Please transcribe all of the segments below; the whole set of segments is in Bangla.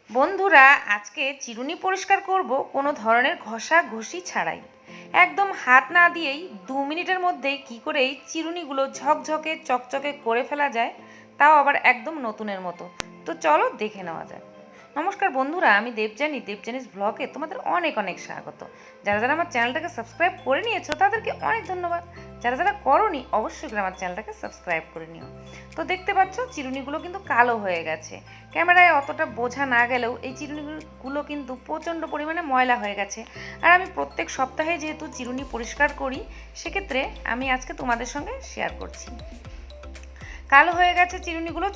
বন্ধুরা, আজকে চিরুনি পরিষ্কার করব কোনো ধরনের ঘষাঘষি ছাড়াই। একদম হাত না দিয়েই 2 মিনিটের মধ্যেই কী করে এই চিরুনিগুলো ঝকঝকে চকচকে করে ফেলা যায়, তাও আবার একদম নতুনের মতো। তো চলো দেখে নেওয়া যাক। নমস্কার বন্ধুরা, আমি দেবজানিস ব্লগে তোমাদের অনেক অনেক স্বাগত। যারা যারা আমার চ্যানেলটাকে সাবস্ক্রাইব করে নিয়েছো তাদেরকে অনেক ধন্যবাদ। যারা যারা করোনি অবশ্যই করে আমার চ্যানেলটাকে সাবস্ক্রাইব করে নিও। তো দেখতে পাচ্ছ চিরুনিগুলো কিন্তু কালো হয়ে গেছে। ক্যামেরায় অতটা বোঝা না গেলেও এই চিরুনিগুলো কিন্তু প্রচণ্ড পরিমাণে ময়লা হয়ে গেছে। আর আমি প্রত্যেক সপ্তাহে যেহেতু চিরুনি পরিষ্কার করি, সেক্ষেত্রে আমি আজকে তোমাদের সঙ্গে শেয়ার করছি। কালো হয়ে গেছে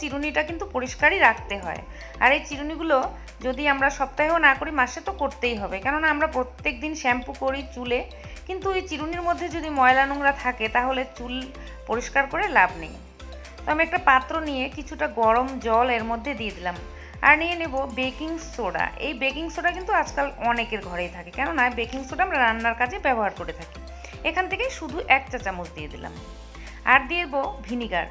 চিরুনিটা কিন্তু পরিষ্কারই রাখতে হয়। আর এই চিরুনিগুলো যদি আমরা সপ্তাহেও না করি, মাসে তো করতেই হবে, কেননা আমরা প্রত্যেক দিন শ্যাম্পু করি চুলে। কিন্তু এই চিরুনির মধ্যে যদি ময়লা নোংরা থাকে তাহলে চুল পরিষ্কার করে লাভ নেই। তো আমি একটা পাত্র নিয়ে কিছুটা গরম জল এর মধ্যে দিয়ে দিলাম, আর নিয়ে নেব বেকিং সোডা। এই বেকিং সোডা কিন্তু আজকাল অনেকের ঘরেই থাকে, কেননা বেকিং সোডা আমরা রান্নার কাজে ব্যবহার করে থাকি। এখান থেকে শুধু 1 চা চামচ দিয়ে দিলাম। আর দিয়ে দেবো ভিনিগার।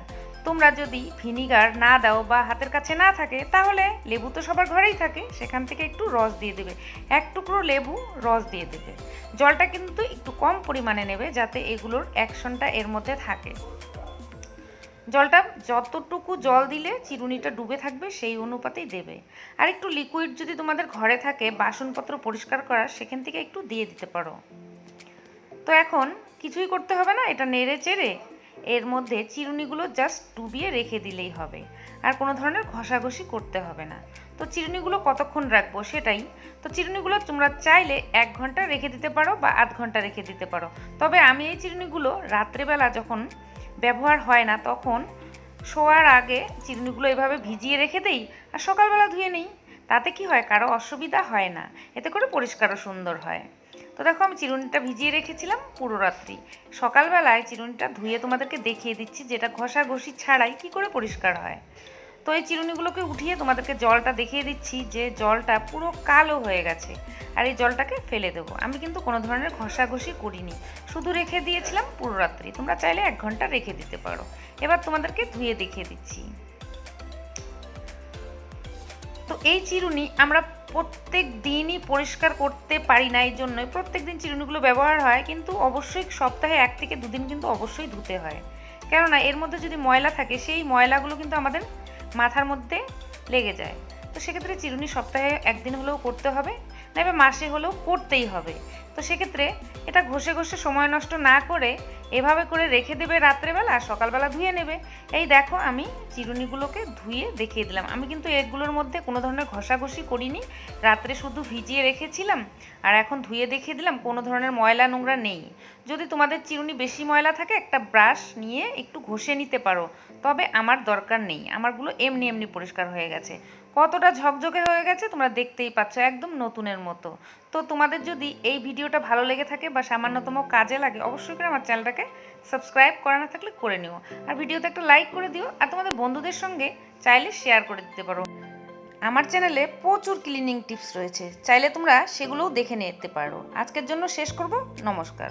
তোমরা যদি ভিনিগার না দাও বা হাতের কাছে না থাকে, তাহলে লেবু তো সবার ঘরেই থাকে, সেখান থেকে একটু রস দিয়ে দেবে। 1 টুকরো লেবু রস দিয়ে দেবে। জলটা কিন্তু একটু কম পরিমাণে নেবে, যাতে এগুলোর অ্যাকশনটা এর মধ্যে থাকে। জলটা যতটুকু জল দিলে চিরুনিটা ডুবে থাকবে সেই অনুপাতেই দেবে। আর একটু লিকুইড যদি তোমাদের ঘরে থাকে বাসনপত্র পরিষ্কার করার, সেখান থেকে একটু দিয়ে দিতে পারো। তো এখন কিছুই করতে হবে না, এটা নেড়ে চেড়ে এর মধ্যে চিরুনিগুলো জাস্ট ডুবিয়ে রেখে দিলেই হবে। আর কোনো ধরনের ঘষাঘষি করতে হবে না। তো চিরুনিগুলো কতক্ষণ রাখবো সেটাই। তো চিরুনিগুলো তোমরা চাইলে 1 ঘন্টা রেখে দিতে পারো বা আধ ঘন্টা রেখে দিতে পারো। তবে আমি এই চিরুনিগুলো রাত্রেবেলা যখন ব্যবহার হয় না, তখন শোয়ার আগে চিরুনিগুলো এভাবে ভিজিয়ে রেখে দেই আর সকালবেলা ধুয়ে নিই। তাতে কি হয়, কারো অসুবিধা হয় না, এতে করে পরিষ্কারও সুন্দর হয়। তো দেখো, আমি চিরুনিটা ভিজিয়ে রেখেছিলাম পুরো রাত্রি। সকালবেলায় চিরুনিটা ধুয়ে তোমাদেরকে দেখিয়ে দিচ্ছি যেটা ঘষাঘষি ছাড়াই কি করে পরিষ্কার হয়। তো এই চিরুনিগুলোকে উঠিয়ে তোমাদেরকে জলটা দেখিয়ে দিচ্ছি যে জলটা পুরো কালো হয়ে গেছে। আর এই জলটাকে ফেলে দেবো। আমি কিন্তু কোনো ধরনের ঘষাঘষি করিনি, শুধু রেখে দিয়েছিলাম পুরো রাত্রি। তোমরা চাইলে 1 ঘন্টা রেখে দিতে পারো। এবার তোমাদেরকে ধুয়ে দেখিয়ে দিচ্ছি। তো এই চিরুনি আমরা প্রত্যেক দিনই পরিষ্কার করতে পারি না, এই জন্যই প্রত্যেক দিন চিরুনিগুলো ব্যবহার হয়, কিন্তু অবশ্যই সপ্তাহে 1 থেকে 2 দিন কিন্তু অবশ্যই ধুতে হয়। কেননা এর মধ্যে যদি ময়লা থাকে, সেই ময়লাগুলো কিন্তু আমাদের মাথার মধ্যে লেগে যায়। তো সেক্ষেত্রে চিরুনি সপ্তাহে 1 দিন হলেও করতে হবে, নাইবা মাসে হলেও করতেই হবে। তো সেক্ষেত্রে এটা ঘষে ঘষে সময় নষ্ট না করে এভাবে করে রেখে দেবে রাত্রেবেলা, সকালবেলা ধুয়ে নেবে। এই দেখো, আমি চিরুনিগুলোকে ধুয়ে দেখিয়ে দিলাম। আমি কিন্তু এগুলোর মধ্যে কোনো ধরনের ঘষাঘষি করিনি, রাত্রে শুধু ভিজিয়ে রেখেছিলাম আর এখন ধুয়ে দেখিয়ে দিলাম, কোনো ধরনের ময়লা নোংরা নেই। যদি তোমাদের চিরুনি বেশি ময়লা থাকে, একটা ব্রাশ নিয়ে একটু ঘষে নিতে পারো, তবে আমার দরকার নেই, আমারগুলো এমনি এমনি পরিষ্কার হয়ে গেছে। কতটা ঝকঝকে হয়ে গেছে তোমরা দেখতেই পাচ্ছ, একদম নতুনের মতো। তো তোমাদের যদি এই ভিডিওটা ভালো লেগে থাকে বা সামান্যতম কাজে লাগে, অবশ্যই করে আমার চ্যানেলটাকে সাবস্ক্রাইব করা না থাকলে করে নিও। আর ভিডিওতে একটা লাইক করে দিও, আর তোমাদের বন্ধুদের সঙ্গে চাইলে শেয়ার করে দিতে পারো। আমার চ্যানেলে প্রচুর ক্লিনিং টিপস রয়েছে, চাইলে তোমরা সেগুলোও দেখে নিতে পারো। আজকের জন্য শেষ করব। নমস্কার।